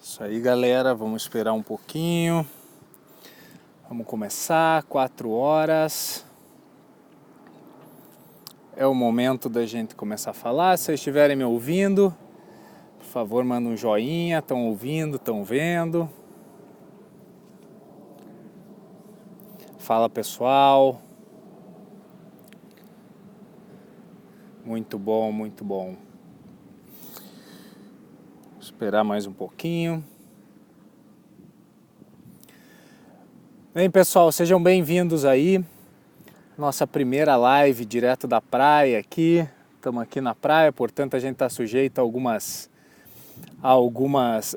Isso aí, galera, vamos esperar um pouquinho. Vamos começar, 4 horas. É o momento da gente começar a falar. Se vocês estiverem me ouvindo, por favor, manda um joinha. Estão ouvindo, estão vendo. Fala, pessoal. Muito bom, muito bom. Vou esperar mais um pouquinho. Bem, pessoal, sejam bem-vindos aí. Nossa primeira live direto da praia aqui. Estamos aqui na praia, portanto a gente está sujeito a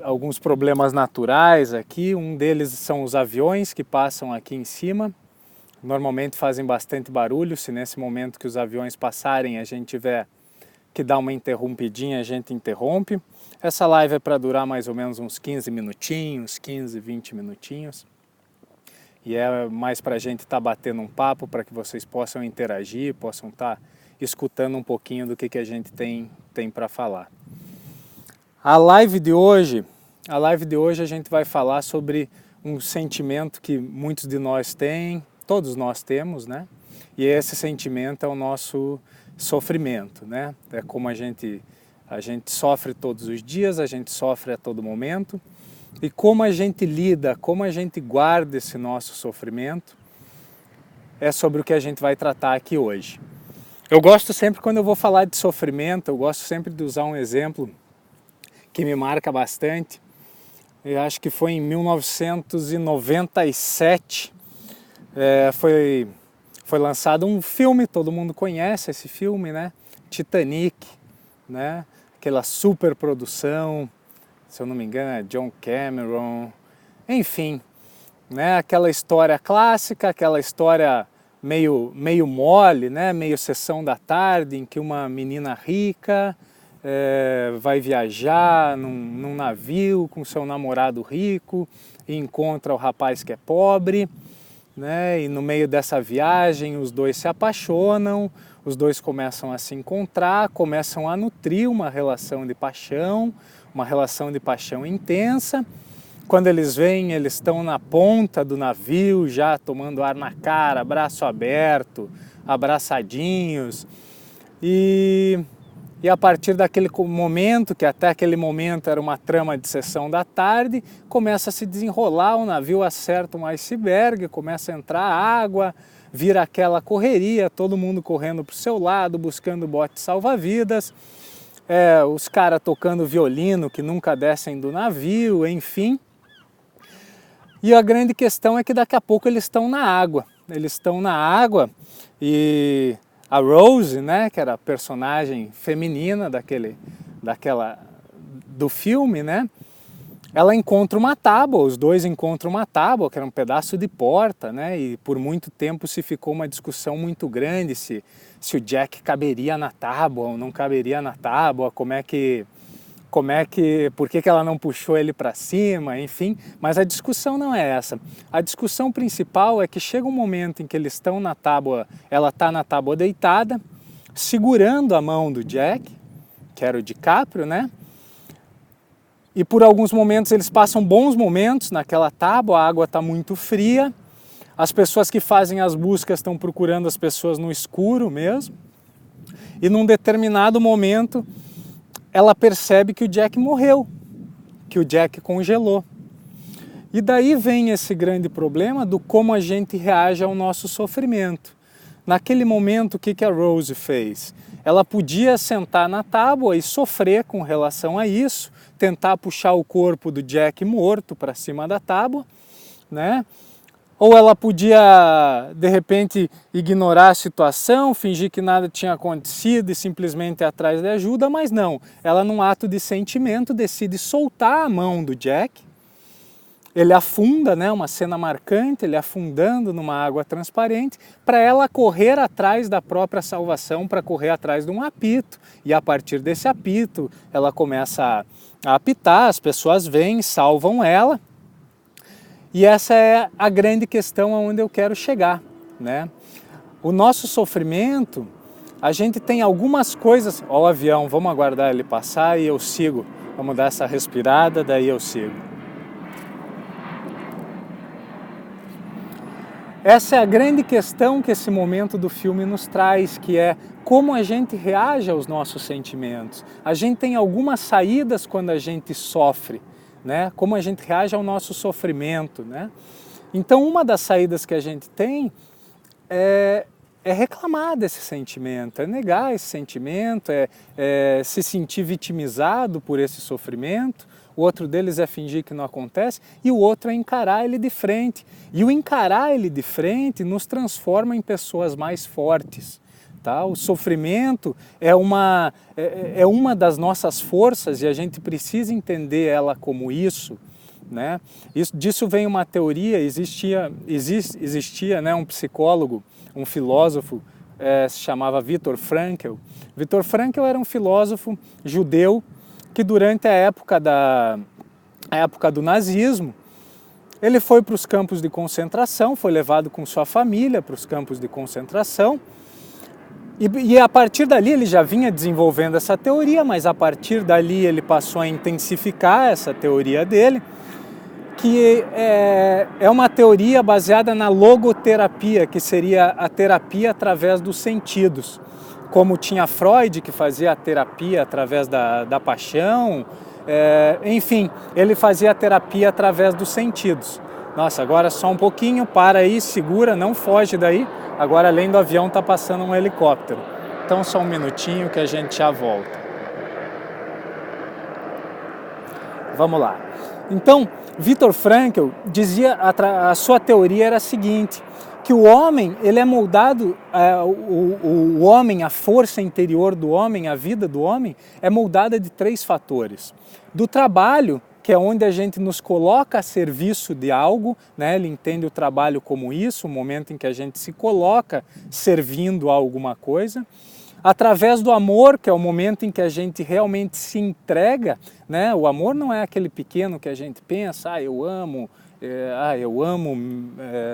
alguns problemas naturais aqui. Um deles são os aviões que passam aqui em cima. Normalmente fazem bastante barulho. Se nesse momento que os aviões passarem a gente tiver que dar uma interrompidinha, a gente interrompe. Essa live é para durar mais ou menos uns 15 minutinhos, 15, 20 minutinhos. E é mais para a gente estar batendo um papo, para que vocês possam interagir, possam estar escutando um pouquinho do que a gente tem para falar. A live de hoje a gente vai falar sobre um sentimento que muitos de nós têm, todos nós temos, né? E esse sentimento é o nosso sofrimento, né? É como a gente sofre todos os dias, a gente sofre a todo momento. E como a gente lida, como a gente guarda esse nosso sofrimento, é sobre o que a gente vai tratar aqui hoje. Eu gosto sempre, quando eu vou falar de sofrimento, eu gosto sempre de usar um exemplo que me marca bastante. Eu acho que foi em 1997, foi lançado um filme, todo mundo conhece esse filme, né? Titanic, né? Aquela super produção, se eu não me engano é John Cameron, enfim, né? Aquela história clássica, aquela história meio mole, né? Meio sessão da tarde, em que uma menina rica vai viajar num navio com seu namorado rico e encontra o rapaz que é pobre, né? E no meio dessa viagem os dois se apaixonam, os dois começam a se encontrar, começam a nutrir uma relação de paixão intensa. Quando eles vêm, eles estão na ponta do navio, já tomando ar na cara, braço aberto, abraçadinhos. E a partir daquele momento, que até aquele momento era uma trama de sessão da tarde, começa a se desenrolar, o navio acerta um iceberg, começa a entrar água, vira aquela correria, todo mundo correndo para o seu lado, buscando bote salva-vidas, os caras tocando violino que nunca descem do navio, enfim. E a grande questão é que daqui a pouco eles estão na água. E a Rose, né, que era a personagem feminina do filme, né, ela encontra uma tábua, os dois encontram uma tábua, que era um pedaço de porta, né, e por muito tempo se ficou uma discussão muito grande se o Jack caberia na tábua ou não caberia na tábua, por que ela não puxou ele para cima, enfim, mas a discussão não é essa. A discussão principal é que chega um momento em que eles estão na tábua, ela está na tábua deitada, segurando a mão do Jack, que era o DiCaprio, né? E por alguns momentos eles passam bons momentos naquela tábua, a água está muito fria, as pessoas que fazem as buscas estão procurando as pessoas no escuro mesmo, e num determinado momento ela percebe que o Jack morreu, que o Jack congelou. E daí vem esse grande problema do como a gente reage ao nosso sofrimento. Naquele momento, o que a Rose fez? Ela podia sentar na tábua e sofrer com relação a isso, tentar puxar o corpo do Jack morto para cima da tábua, né? Ou ela podia, de repente, ignorar a situação, fingir que nada tinha acontecido e simplesmente ir atrás de ajuda, mas não. Ela, num ato de sentimento, decide soltar a mão do Jack. Ele afunda, né, uma cena marcante, ele afundando numa água transparente, para ela correr atrás da própria salvação, para correr atrás de um apito. E a partir desse apito, ela começa a apitar, as pessoas vêm, salvam ela. E essa é a grande questão aonde eu quero chegar, né? O nosso sofrimento, a gente tem algumas coisas... Ó, o avião, vamos aguardar ele passar e eu sigo. Vamos dar essa respirada, daí eu sigo. Essa é a grande questão que esse momento do filme nos traz, que é como a gente reage aos nossos sentimentos. A gente tem algumas saídas quando a gente sofre, né? Como a gente reage ao nosso sofrimento, né? Então, uma das saídas que a gente tem é reclamar desse sentimento, é negar esse sentimento, é se sentir vitimizado por esse sofrimento. O outro deles é fingir que não acontece e o outro é encarar ele de frente. E o encarar ele de frente nos transforma em pessoas mais fortes. Tá? O sofrimento é uma das nossas forças e a gente precisa entender ela como isso. Né? Disso vem uma teoria, existia né, um psicólogo, um filósofo, se chamava Viktor Frankl. Viktor Frankl era um filósofo judeu que durante a época do nazismo, ele foi para os campos de concentração, foi levado com sua família para os campos de concentração, e a partir dali ele já vinha desenvolvendo essa teoria, mas a partir dali ele passou a intensificar essa teoria dele, que é uma teoria baseada na logoterapia, que seria a terapia através dos sentidos. Como tinha Freud, que fazia a terapia através da paixão, enfim, ele fazia a terapia através dos sentidos. Nossa, agora só um pouquinho, para aí, segura, não foge daí. Agora, além do avião, está passando um helicóptero. Então, só um minutinho que a gente já volta. Vamos lá. Então, Viktor Frankl dizia, a sua teoria era a seguinte, que o homem, ele é moldado, o homem, a força interior do homem, a vida do homem, é moldada de 3 fatores. Do trabalho, que é onde a gente nos coloca a serviço de algo, né? Ele entende o trabalho como isso, o momento em que a gente se coloca servindo a alguma coisa. Através do amor, que é o momento em que a gente realmente se entrega, né? O amor não é aquele pequeno que a gente pensa, eu amo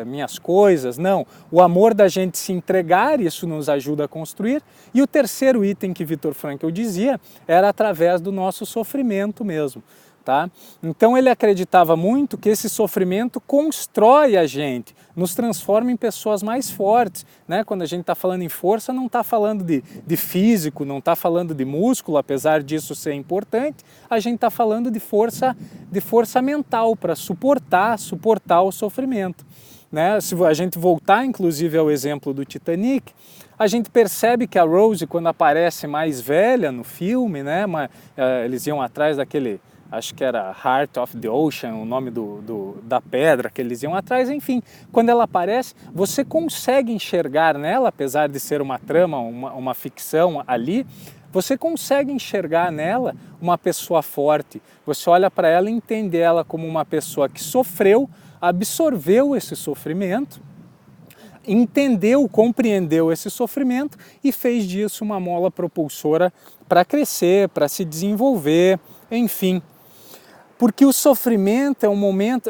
minhas coisas, não. O amor da gente se entregar, isso nos ajuda a construir. E o terceiro item que Viktor Frankl dizia era através do nosso sofrimento mesmo. Tá? Então ele acreditava muito que esse sofrimento constrói a gente, nos transforma em pessoas mais fortes. Né? Quando a gente está falando em força, não está falando de físico, não está falando de músculo, apesar disso ser importante, a gente está falando de força mental para suportar o sofrimento. Né? Se a gente voltar inclusive ao exemplo do Titanic, a gente percebe que a Rose, quando aparece mais velha no filme, né? Eles iam atrás daquele... acho que era Heart of the Ocean, o nome da pedra que eles iam atrás, enfim. Quando ela aparece, você consegue enxergar nela, apesar de ser uma trama, uma ficção ali, você consegue enxergar nela uma pessoa forte. Você olha para ela e entende ela como uma pessoa que sofreu, absorveu esse sofrimento, entendeu, compreendeu esse sofrimento e fez disso uma mola propulsora para crescer, para se desenvolver, enfim. Porque o sofrimento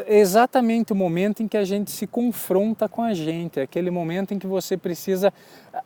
é exatamente o momento em que a gente se confronta com a gente, é aquele momento em que você precisa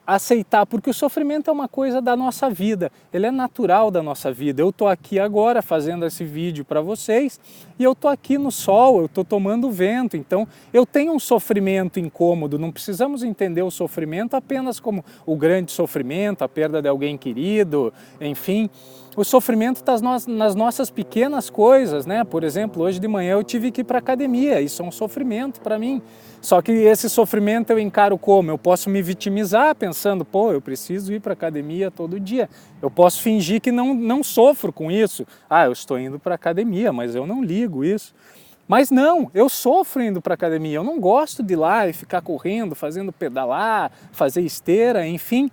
aceitar, porque o sofrimento é uma coisa da nossa vida, ele é natural da nossa vida. Eu estou aqui agora fazendo esse vídeo para vocês e eu estou aqui no sol, eu estou tomando vento, então eu tenho um sofrimento incômodo, não precisamos entender o sofrimento apenas como o grande sofrimento, a perda de alguém querido, enfim. O sofrimento está nas nossas pequenas coisas, né? Por exemplo, hoje de manhã eu tive que ir para a academia, isso é um sofrimento para mim. Só que esse sofrimento eu encaro como? Eu posso me vitimizar pensando, pô, eu preciso ir para a academia todo dia. Eu posso fingir que não sofro com isso. Eu estou indo para a academia, mas eu não ligo isso. Mas não, eu sofro indo para a academia, eu não gosto de ir lá e ficar correndo, fazendo pedalar, fazer esteira, enfim.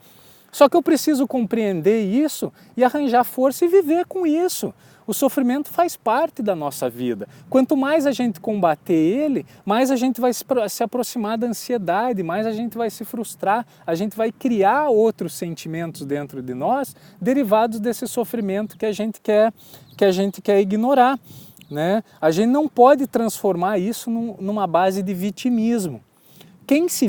Só que eu preciso compreender isso e arranjar força e viver com isso. O sofrimento faz parte da nossa vida. Quanto mais a gente combater ele, mais a gente vai se aproximar da ansiedade, mais a gente vai se frustrar, a gente vai criar outros sentimentos dentro de nós derivados desse sofrimento que a gente quer ignorar. Né? A gente não pode transformar isso numa base de vitimismo. Quem se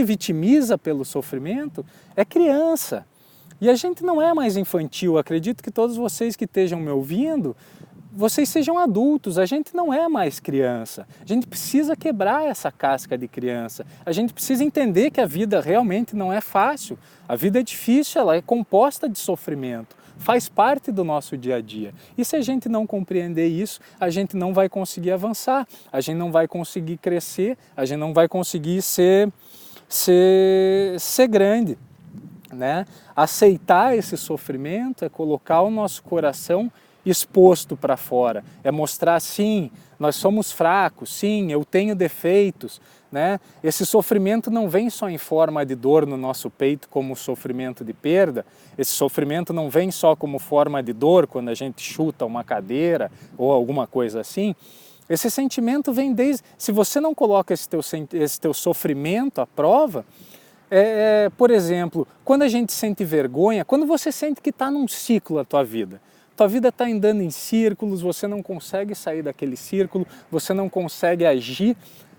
vitimiza pelo sofrimento é criança. E a gente não é mais infantil. Acredito que todos vocês que estejam me ouvindo, vocês sejam adultos. A gente não é mais criança. A gente precisa quebrar essa casca de criança. A gente precisa entender que a vida realmente não é fácil. A vida é difícil, ela é composta de sofrimento. Faz parte do nosso dia a dia. E se a gente não compreender isso, a gente não vai conseguir avançar, a gente não vai conseguir crescer, a gente não vai conseguir ser grande, né? Aceitar esse sofrimento é colocar o nosso coração exposto para fora, é mostrar, sim, nós somos fracos, sim, eu tenho defeitos, né? Esse sofrimento não vem só em forma de dor no nosso peito como sofrimento de perda, esse sofrimento não vem só como forma de dor quando a gente chuta uma cadeira ou alguma coisa assim. Esse sentimento vem desde... Se você não coloca esse teu sofrimento à prova, por exemplo, quando a gente sente vergonha, quando você sente que está num ciclo a tua vida está andando em círculos, você não consegue sair daquele círculo, você não consegue agir,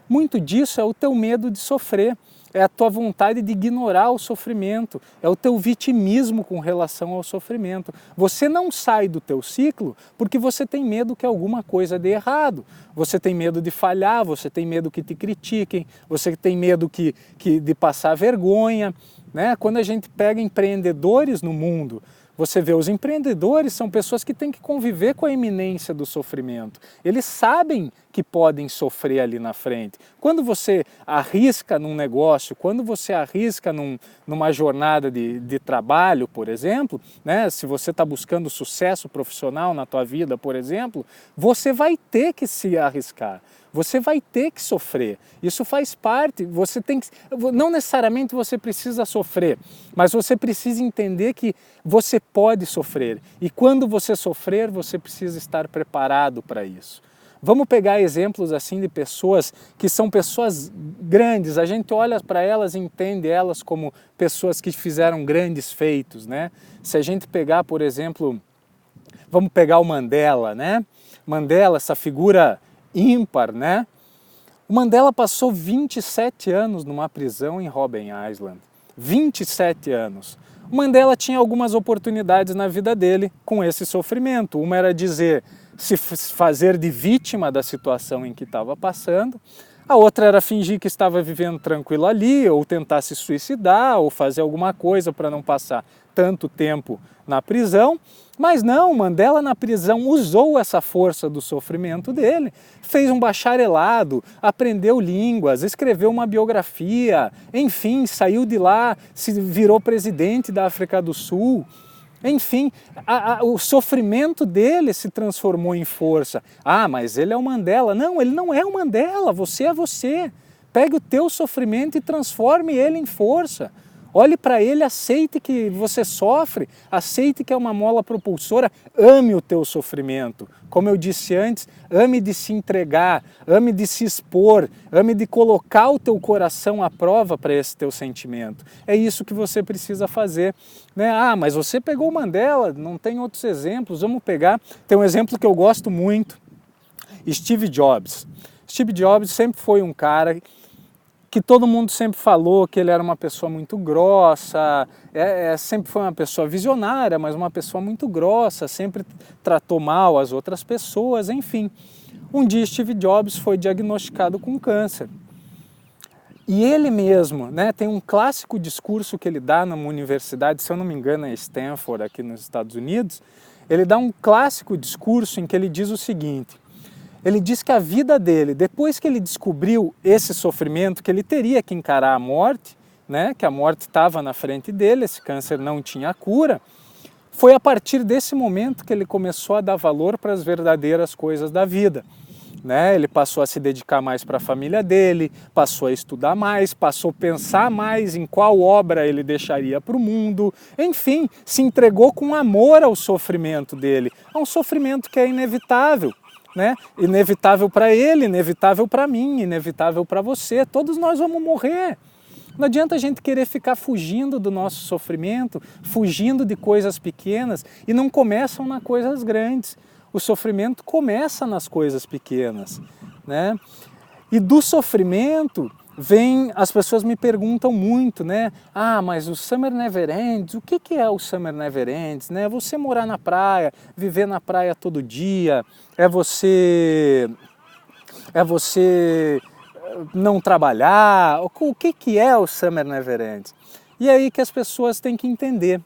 muito disso é o teu medo de sofrer, é a tua vontade de ignorar o sofrimento, é o teu vitimismo com relação ao sofrimento. Você não sai do teu ciclo porque você tem medo que alguma coisa dê errado, você tem medo de falhar, você tem medo que te critiquem, você tem medo de passar vergonha, né? Quando a gente pega empreendedores no mundo, você vê, os empreendedores são pessoas que têm que conviver com a iminência do sofrimento. Eles sabem que podem sofrer ali na frente. Quando você arrisca num negócio, quando você arrisca numa jornada de trabalho, por exemplo, né, se você está buscando sucesso profissional na tua vida, por exemplo, você vai ter que se arriscar. Você vai ter que sofrer, isso faz parte, não necessariamente você precisa sofrer, mas você precisa entender que você pode sofrer e quando você sofrer, você precisa estar preparado para isso. Vamos pegar exemplos assim de pessoas que são pessoas grandes, a gente olha para elas e entende elas como pessoas que fizeram grandes feitos, né? Se a gente pegar, por exemplo, vamos pegar o Mandela, né? Mandela, essa figura ímpar, né? O Mandela passou 27 anos numa prisão em Robben Island. 27 anos. O Mandela tinha algumas oportunidades na vida dele com esse sofrimento. Uma era se fazer de vítima da situação em que estava passando. A outra era fingir que estava vivendo tranquilo ali, ou tentar se suicidar, ou fazer alguma coisa para não passar tanto tempo na prisão. Mas não, Mandela na prisão usou essa força do sofrimento dele, fez um bacharelado, aprendeu línguas, escreveu uma biografia, enfim, saiu de lá, se virou presidente da África do Sul. Enfim, o sofrimento dele se transformou em força. Ah, mas ele é o Mandela. Não, ele não é o Mandela, você é você. Pegue o teu sofrimento e transforme ele em força. Olhe para ele, aceite que você sofre, aceite que é uma mola propulsora, ame o teu sofrimento. Como eu disse antes, ame de se entregar, ame de se expor, ame de colocar o teu coração à prova para esse teu sentimento. É isso que você precisa fazer, né? Ah, mas você pegou o Mandela, não tem outros exemplos, vamos pegar. Tem um exemplo que eu gosto muito, Steve Jobs. Steve Jobs sempre foi um cara que todo mundo sempre falou que ele era uma pessoa muito grossa, sempre foi uma pessoa visionária, mas uma pessoa muito grossa, sempre tratou mal as outras pessoas, enfim. Um dia Steve Jobs foi diagnosticado com câncer. E ele mesmo, né, tem um clássico discurso que ele dá numa universidade, se eu não me engano é Stanford, aqui nos Estados Unidos, ele dá um clássico discurso em que ele diz o seguinte: ele diz que a vida dele, depois que ele descobriu esse sofrimento, que ele teria que encarar a morte, né, que a morte estava na frente dele, esse câncer não tinha cura, foi a partir desse momento que ele começou a dar valor para as verdadeiras coisas da vida. Né? Ele passou a se dedicar mais para a família dele, passou a estudar mais, passou a pensar mais em qual obra ele deixaria para o mundo, enfim, se entregou com amor ao sofrimento dele, a um sofrimento que é inevitável. Né? Inevitável para ele, inevitável para mim, inevitável para você, todos nós vamos morrer. Não adianta a gente querer ficar fugindo do nosso sofrimento, fugindo de coisas pequenas e não começam nas coisas grandes. O sofrimento começa nas coisas pequenas, né? E do sofrimento vem, as pessoas me perguntam muito, né? Ah, mas o Summer Never Ends, o que é o Summer Never Ends, né? Você morar na praia, viver na praia todo dia, é você não trabalhar, o que é o Summer Never Ends? E é aí que as pessoas têm que entender.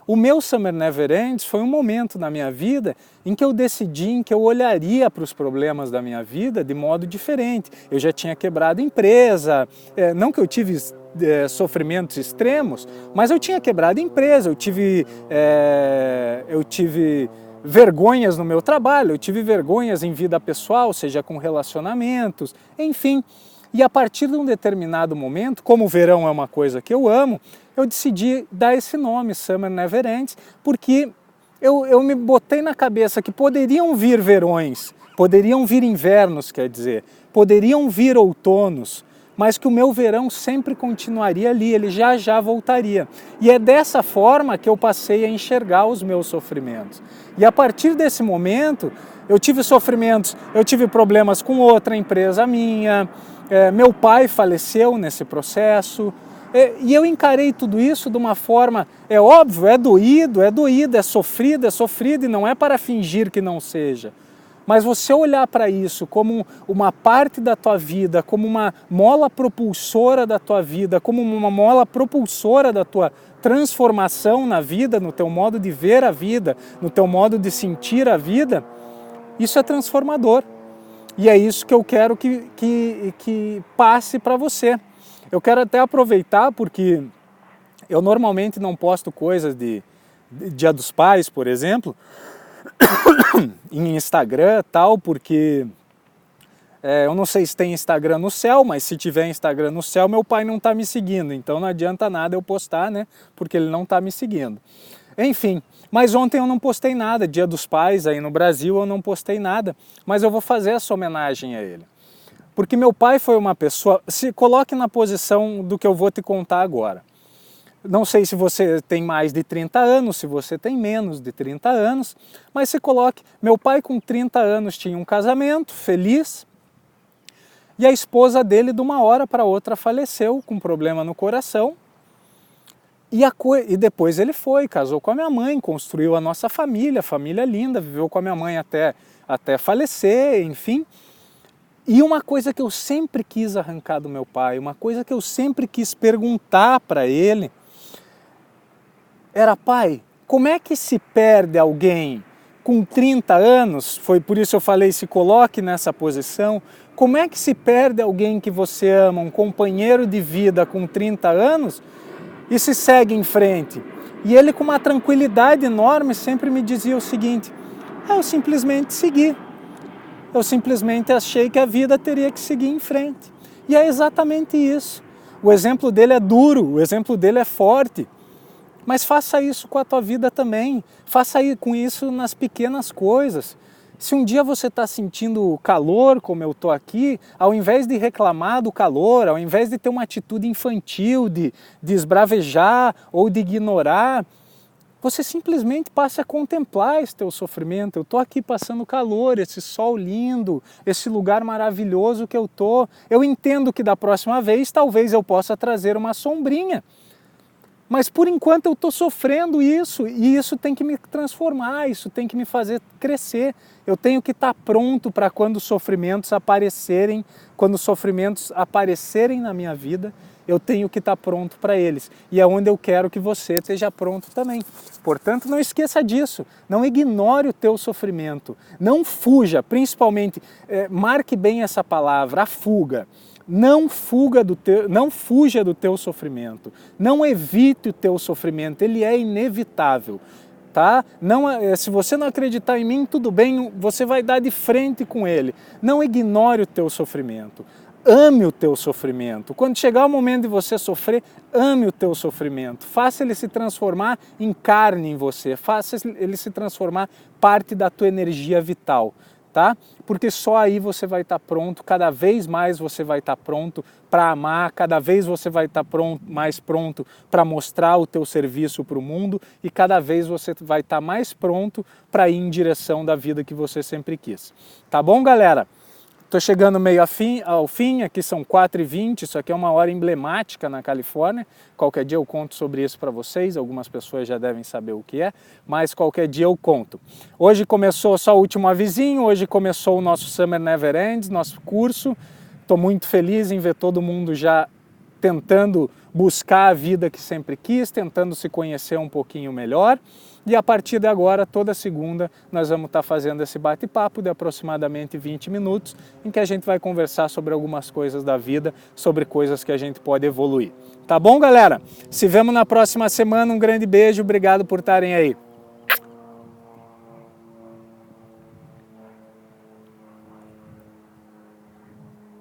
O meu Summer Never Ends foi um momento na minha vida em que eu decidi, em que eu olharia para os problemas da minha vida de modo diferente. Eu já tinha quebrado empresa, não que eu tive sofrimentos extremos, mas eu tinha quebrado empresa, eu tive vergonhas no meu trabalho, eu tive vergonhas em vida pessoal, seja com relacionamentos, enfim. E a partir de um determinado momento, como o verão é uma coisa que eu amo, eu decidi dar esse nome, Summer Never Ends, porque eu me botei na cabeça que poderiam vir verões, poderiam vir invernos, quer dizer, poderiam vir outonos, mas que o meu verão sempre continuaria ali, ele já voltaria. E é dessa forma que eu passei a enxergar os meus sofrimentos. E a partir desse momento, eu tive sofrimentos, eu tive problemas com outra empresa minha, meu pai faleceu nesse processo, e eu encarei tudo isso de uma forma, é óbvio, é doído, é sofrido e não é para fingir que não seja. Mas você olhar para isso como uma parte da tua vida, como uma mola propulsora da tua vida, como uma mola propulsora da tua transformação na vida, no teu modo de ver a vida, no teu modo de sentir a vida, isso é transformador. E é isso que eu quero que passe para você. Eu quero até aproveitar porque eu normalmente não posto coisas de Dia dos Pais, por exemplo, em Instagram tal, porque eu não sei se tem Instagram no céu, mas se tiver Instagram no céu, meu pai não está me seguindo, então não adianta nada eu postar, né? Porque ele não está me seguindo. Enfim, mas ontem eu não postei nada, Dia dos Pais aí no Brasil eu não postei nada, mas eu vou fazer essa homenagem a ele. Porque meu pai foi uma pessoa, se coloque na posição do que eu vou te contar agora. Não sei se você tem mais de 30 anos, se você tem menos de 30 anos, mas se coloque, meu pai com 30 anos tinha um casamento feliz e a esposa dele de uma hora para outra faleceu com problema no coração e depois ele foi, casou com a minha mãe, construiu a nossa família linda, viveu com a minha mãe até falecer, enfim. E uma coisa que eu sempre quis arrancar do meu pai, uma coisa que eu sempre quis perguntar para ele, era: pai, como é que se perde alguém com 30 anos? Foi por isso eu falei, se coloque nessa posição. Como é que se perde alguém que você ama, um companheiro de vida com 30 anos e se segue em frente? E ele, com uma tranquilidade enorme, sempre me dizia o seguinte: eu simplesmente segui. Eu simplesmente achei que a vida teria que seguir em frente. E é exatamente isso. O exemplo dele é duro, o exemplo dele é forte. Mas faça isso com a tua vida também. Faça com isso nas pequenas coisas. Se um dia você está sentindo calor, como eu estou aqui, ao invés de reclamar do calor, ao invés de ter uma atitude infantil, de esbravejar ou de ignorar, você simplesmente passe a contemplar esse teu sofrimento. Eu estou aqui passando calor, esse sol lindo, esse lugar maravilhoso que eu estou. Eu entendo que da próxima vez talvez eu possa trazer uma sombrinha. Mas por enquanto eu estou sofrendo isso e isso tem que me transformar, isso tem que me fazer crescer. Eu tenho que estar pronto para quando os sofrimentos aparecerem na minha vida, eu tenho que estar pronto para eles. E é onde eu quero que você esteja pronto também. Portanto, não esqueça disso. Não ignore o teu sofrimento. Não fuja, principalmente, marque bem essa palavra, a fuga. Não fuja do teu sofrimento. Não evite o teu sofrimento. Ele é inevitável. Tá? Se você não acreditar em mim, tudo bem, você vai dar de frente com ele. Não ignore o teu sofrimento. Ame o teu sofrimento. Quando chegar o momento de você sofrer, ame o teu sofrimento. Faça ele se transformar em carne em você. Faça ele se transformar parte da tua energia vital. Tá? Porque só aí você vai estar pronto, cada vez mais você vai estar pronto para amar, cada vez você vai estar mais pronto para mostrar o teu serviço para o mundo e cada vez você vai estar mais pronto para ir em direção da vida que você sempre quis. Tá bom, galera? Estou chegando meio ao fim, aqui são 4h20, isso aqui é uma hora emblemática na Califórnia. Qualquer dia eu conto sobre isso para vocês, algumas pessoas já devem saber o que é, mas qualquer dia eu conto. Hoje começou só o último avisinho, hoje começou o nosso Summer Never Ends, nosso curso. Estou muito feliz em ver todo mundo já tentando buscar a vida que sempre quis, tentando se conhecer um pouquinho melhor. E a partir de agora, toda segunda, nós vamos estar fazendo esse bate-papo de aproximadamente 20 minutos, em que a gente vai conversar sobre algumas coisas da vida, sobre coisas que a gente pode evoluir. Tá bom, galera? Se vemos na próxima semana, um grande beijo, obrigado por estarem aí.